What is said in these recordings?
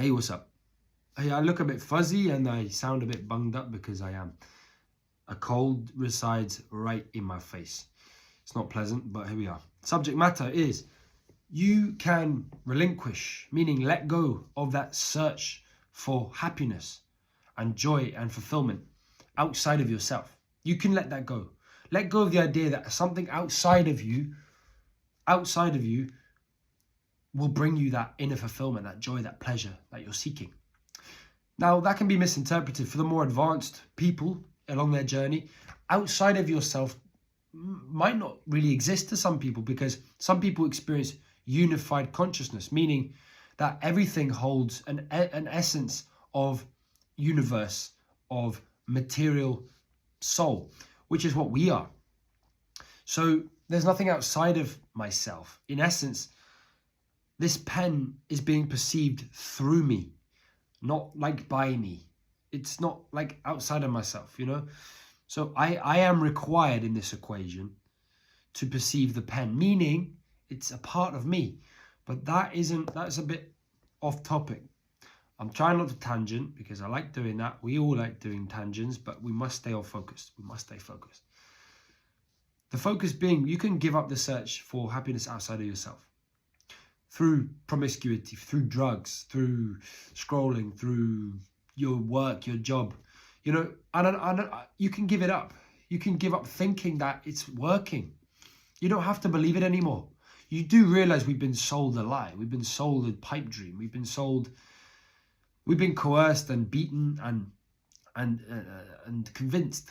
Hey, what's up? Hey, I look a bit fuzzy and I sound a bit bunged up because I am. A cold resides right in my face. It's not pleasant, but here we are. Subject matter is you can relinquish, meaning let go of that search for happiness and joy and fulfillment outside of yourself. You can let that go. Let go of the idea that something outside of you will bring you that inner fulfillment, that joy, that pleasure that you're seeking. Now, that can be misinterpreted for the more advanced people along their journey. Outside of yourself might not really exist to some people, because some people experience unified consciousness, meaning that everything holds an essence of universe, of material soul, which is what we are. So there's nothing outside of myself. In essence, this pen is being perceived through me, not like by me. It's not like outside of myself, you know? So I am required in this equation to perceive the pen, meaning it's a part of me. But that's a bit off topic. I'm trying not to tangent because I like doing that. We all like doing tangents, but we must stay on focus. We must stay focused. The focus being, you can give up the search for happiness outside of yourself. Through promiscuity, through drugs, through scrolling, through your work, your job, you know, and you can give it up. You can give up thinking that it's working. You don't have to believe it anymore. You do realize we've been sold a lie. We've been sold a pipe dream. We've been coerced and beaten and convinced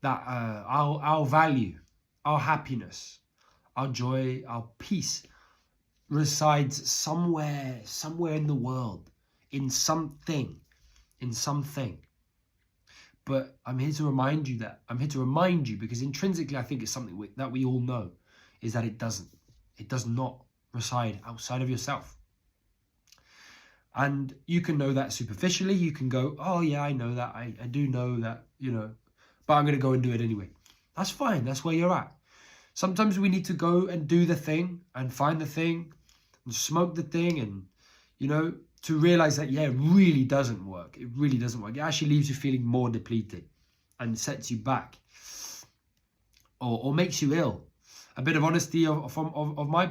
that our value, our happiness, our joy, our peace resides somewhere in the world, in something. But I'm here to remind you because intrinsically I think it's something that we all know, is that it does not reside outside of yourself. And you can know that superficially. You can go, oh yeah, I know that, I do know that, you know, but I'm going to go and do it anyway. That's fine. That's where you're at. Sometimes we need to go and do the thing and find the thing and smoke the thing, and, you know, to realize that, yeah, it really doesn't work. It really doesn't work. It actually leaves you feeling more depleted and sets you back or makes you ill. A bit of honesty of my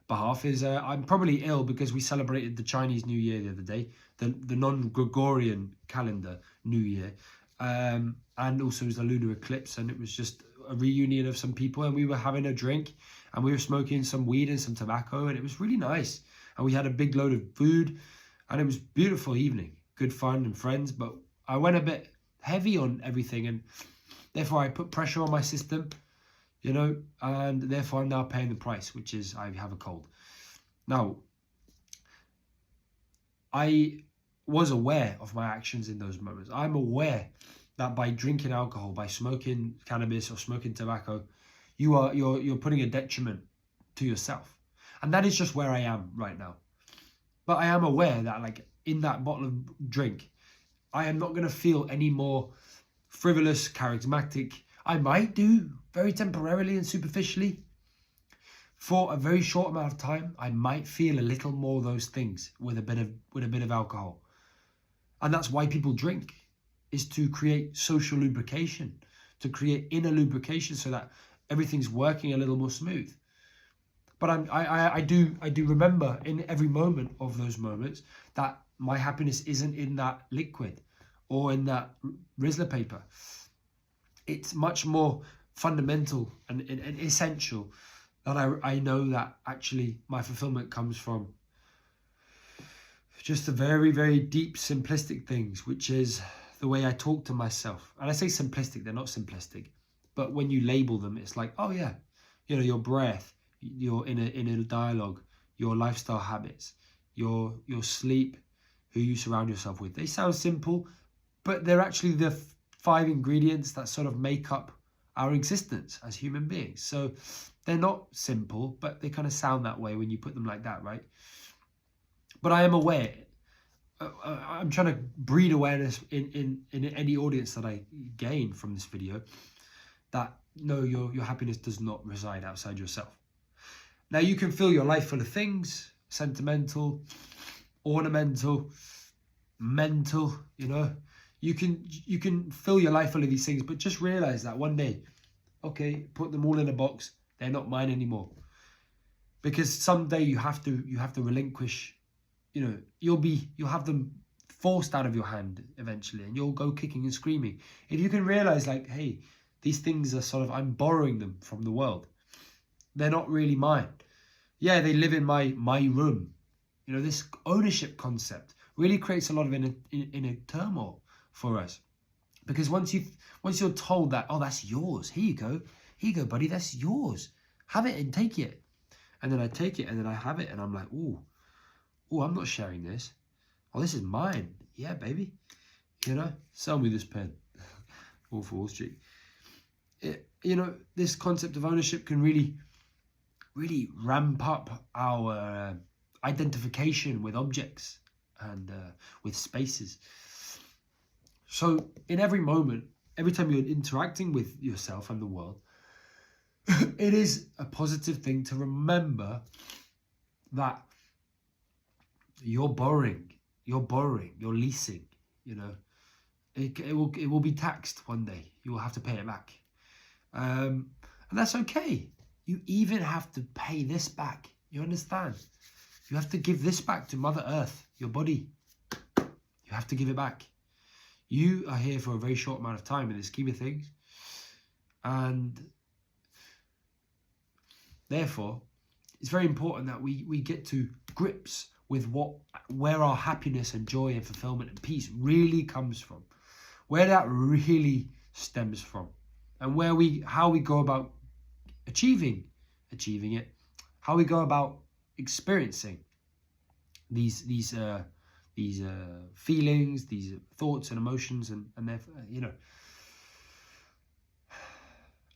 behalf is I'm probably ill because we celebrated the Chinese New Year the other day, the non-Gregorian calendar New Year. And also it was a lunar eclipse, and it was just a reunion of some people, and we were having a drink and we were smoking some weed and some tobacco, and it was really nice. And we had a big load of food, and it was a beautiful evening, good fun and friends. But I went a bit heavy on everything, and therefore I put pressure on my system, you know, and therefore I'm now paying the price, which is I have a cold. Now, I was aware of my actions in those moments. I'm aware that by drinking alcohol, by smoking cannabis or smoking tobacco, you're putting a detriment to yourself. And that is just where I am right now. But I am aware that, like, in that bottle of drink, I am not going to feel any more frivolous, charismatic. I might do very temporarily and superficially. For a very short amount of time, I might feel a little more of those things with a bit of alcohol. And that's why people drink, is to create social lubrication, to create inner lubrication so that everything's working a little more smooth. But I do remember in every moment of those moments that my happiness isn't in that liquid or in that Rizla paper. It's much more fundamental and essential that I know that actually my fulfillment comes from just the very, very deep, simplistic things, which is the way I talk to myself. And I say simplistic, they're not simplistic. But when you label them, it's like, oh yeah, you know, your breath, your inner dialogue, your lifestyle habits, your sleep, who you surround yourself with. They sound simple, but they're actually the 5 ingredients that sort of make up our existence as human beings. So they're not simple, but they kind of sound that way when you put them like that, right? But I am aware. I'm trying to breed awareness in any audience that I gain from this video, that no, your happiness does not reside outside yourself. Now, you can fill your life full of things, sentimental, ornamental, mental, you know. You can fill your life full of these things, but just realize that one day, okay, put them all in a box, they're not mine anymore. Because someday you have to relinquish, you know, you'll have them forced out of your hand eventually, and you'll go kicking and screaming. If you can realize, like, hey, these things are sort of, I'm borrowing them from the world. They're not really mine. Yeah, they live in my room. You know, this ownership concept really creates a lot of inner turmoil for us. Because once you're told that, oh, that's yours, here you go, buddy, that's yours. Have it and take it. And then I take it and then I have it and I'm like, ooh, I'm not sharing this. Oh, this is mine. Yeah, baby. You know, sell me this pen. All for Wall Street. You know, this concept of ownership can really ramp up our identification with objects and with spaces. So in every moment, every time you're interacting with yourself and the world, it is a positive thing to remember that you're borrowing, you're leasing, you know. It will be taxed one day. You will have to pay it back. And that's okay. You even have to pay this back. You understand? You have to give this back to Mother Earth, your body. You have to give it back. You are here for a very short amount of time in the scheme of things. And therefore, it's very important that we get to grips with where our happiness and joy and fulfillment and peace really comes from, where that really stems from, and how we go about achieving it, how we go about experiencing these feelings, these thoughts and emotions, and therefore, you know.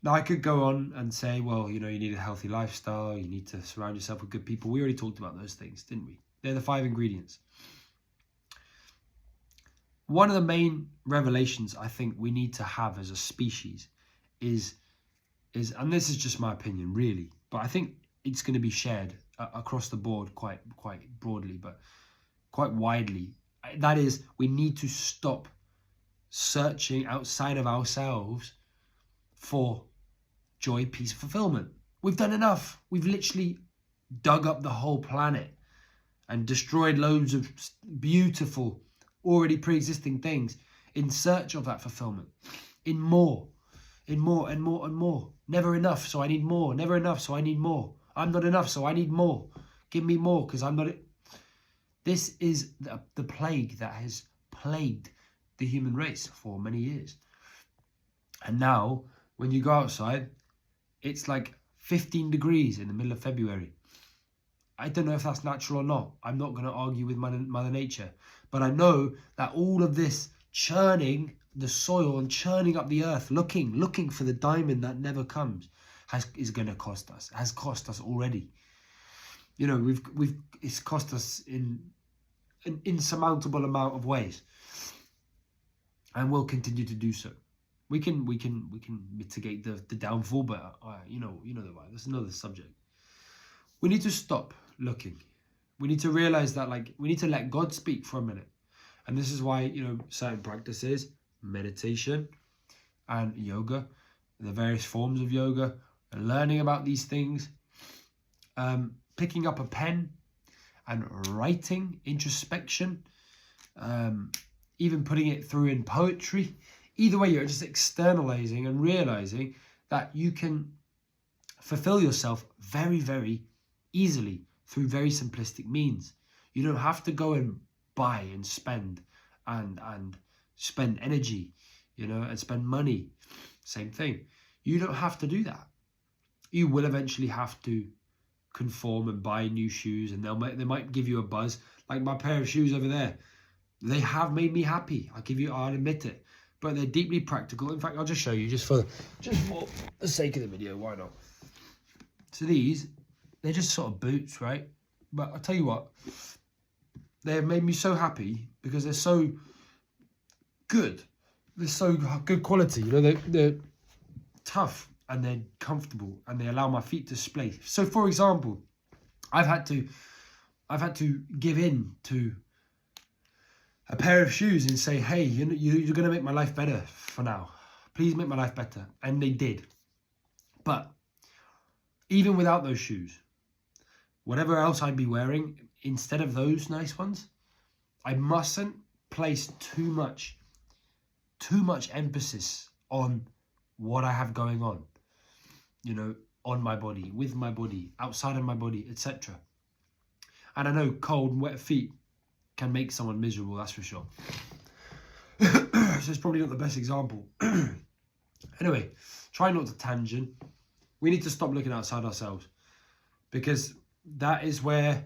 Now, I could go on and say, well, you know, you need a healthy lifestyle, you need to surround yourself with good people. We already talked about those things, didn't we? They're the 5 ingredients. One of the main revelations I think we need to have as a species is, and this is just my opinion, really, but I think it's going to be shared across the board quite broadly, but quite widely. That is, we need to stop searching outside of ourselves for joy, peace, fulfillment. We've done enough. We've literally dug up the whole planet and destroyed loads of beautiful, already pre-existing things in search of that fulfillment. In more and more and more. Never enough, so I need more. Never enough, so I need more. I'm not enough, so I need more. Give me more, because I'm not... This is the plague that has plagued the human race for many years. And now, when you go outside, it's like 15 degrees in the middle of February. I don't know if that's natural or not. I'm not going to argue with Mother Nature. But I know that all of this churning the soil and churning up the earth, looking for the diamond that never comes, is going to cost us. Has cost us already. You know, it's cost us in an insurmountable amount of ways, and will continue to do so. We can mitigate the downfall, but you know that's another subject. We need to stop looking. We need to realize that, like, we need to let God speak for a minute, and this is why, you know, certain practices, meditation, and yoga, the various forms of yoga, and learning about these things, picking up a pen and writing, introspection, even putting it through in poetry. Either way, you're just externalizing and realizing that you can fulfill yourself very, very easily through very simplistic means. You don't have to go and buy and spend and spend energy, you know, and spend money. Same thing. You don't have to do that. You will eventually have to conform and buy new shoes, and they might give you a buzz. Like my pair of shoes over there, they have made me happy. I'll admit it, but they're deeply practical. In fact, I'll just show you just for the sake of the video. Why not? So they're just sort of boots, right? But I'll tell you what, they've made me so happy because they're so good. They're so good quality. You know, they're tough and they're comfortable and they allow my feet to splay. So, for example, I've had to I've had to give in to a pair of shoes and say, hey, you're going to make my life better for now. Please make my life better. And they did. But even without those shoes, whatever else I'd be wearing, instead of those nice ones, I mustn't place too much emphasis on what I have going on, on my body, with my body, outside of my body, etc. And I know cold and wet feet can make someone miserable, that's for sure. So it's probably not the best example. Anyway, try not to tangent. We need to stop looking outside ourselves, because that is where,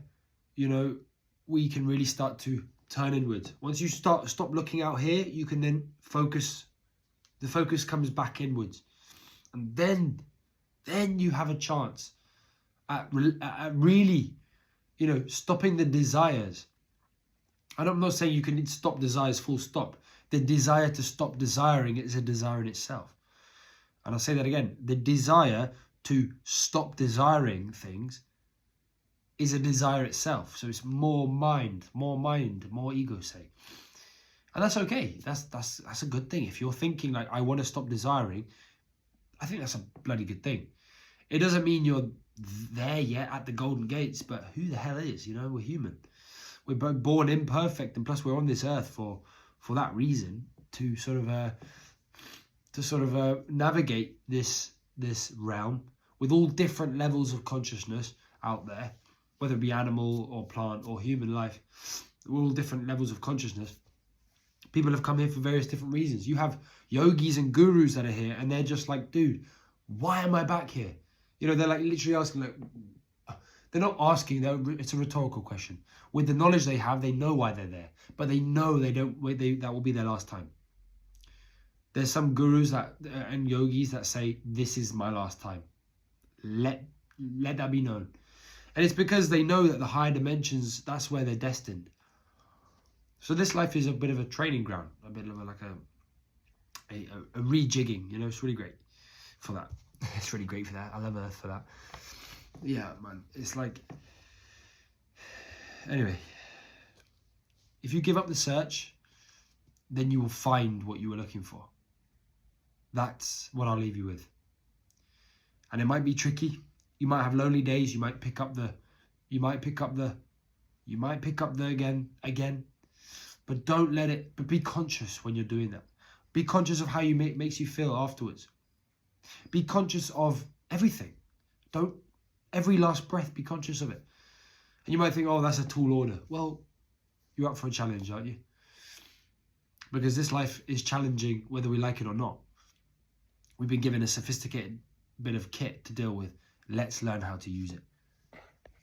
we can really start to turn inwards. Once you stop looking out here, you can then focus. The focus comes back inwards. And then you have a chance at really, stopping the desires. And I'm not saying you can stop desires full stop. The desire to stop desiring is a desire in itself. And I'll say that again. The desire to stop desiring things is a desire itself. So it's more mind, more ego, say. And that's okay. That's a good thing. If you're thinking like, I want to stop desiring, I think that's a bloody good thing. It doesn't mean you're there yet at the golden gates, but who the hell is? We're human. We're born imperfect, and plus we're on this earth for that reason, to sort of navigate this realm with all different levels of consciousness out there, whether it be animal or plant or human life, all different levels of consciousness. People have come here for various different reasons. You have yogis and gurus that are here, and they're just like, dude, why am I back here? They're like literally asking, like, they're not asking, it's a rhetorical question. With the knowledge they have, they know why they're there, but they know that will be their last time. There's some gurus and yogis that say, this is my last time. Let that be known. And it's because they know that the higher dimensions, that's where they're destined. So this life is a bit of a training ground, a bit of a rejigging, it's really great for that. It's really great for that. I love Earth for that. Yeah, man, it's like, anyway, if you give up the search, then you will find what you were looking for. That's what I'll leave you with. And it might be tricky. You might have lonely days. You might pick up the again. But don't let it, but be conscious when you're doing that. Be conscious of how you makes you feel afterwards. Be conscious of everything. Every last breath, be conscious of it. And you might think, oh, that's a tall order. Well, you're up for a challenge, aren't you? Because this life is challenging whether we like it or not. We've been given a sophisticated bit of kit to deal with. Let's learn how to use it.